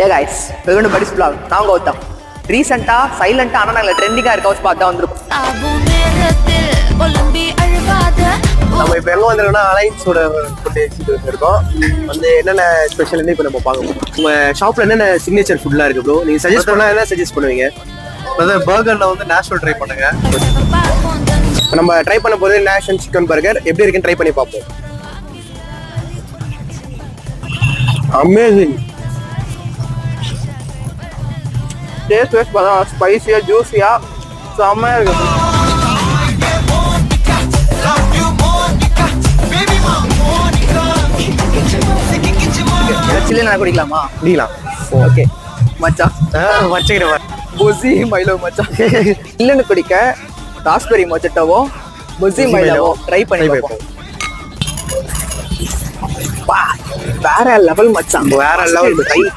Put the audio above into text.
A guys welcome to buddies vlog. நான் கௌதம். ரீசெண்டா சைலண்டா ஆனா நாங்க ட்ரெண்டிங்கா இருக்க ஹவுஸ் பார்த்தா வந்திருக்கோம். நம்ம இப்போ எங்க வந்திருக்கோம்னா அலைன்ஸோட இருக்கோம். வந்து என்னென்ன ஸ்பெஷல் இப்போ நம்ம பார்க்கணும். உங்க ஷாப்ல என்னென்ன சிக்னேச்சர் ஃபுட்லாம் இருக்கு ப்ரோ? நீங்க சஜஸ்ட் பண்ணா என்ன சஜஸ்ட் பண்ணுவீங்க? அதாவது பர்கர்ல வந்து நேச்சுரல் ட்ரை பண்ணுங்க. நம்ம ட்ரை பண்ண போது நேஷனல் சிக்கன் பர்கர் எப்படி இருக்குன்னு ட்ரை பண்ணி பார்ப்போம். அமேசிங். டேஸ்ட் பார்த்தா ஸ்பைசியா ஜூஸியா செம்மையா இருக்கு. சில்லி நான் குடிக்கலாமா? குடிக்கலாம். ஓகே மச்சான் வச்சுக்கிறேன். புசி மைலோ மச்சான். இல்லைன்னு குடிக்க ராஸ்பெரி மொச்சட்டோவும் புசி மைலோவும் ட்ரை பண்ணி பார்ப்போம். வேற லெவல் மச்சான், வேற லெவல்.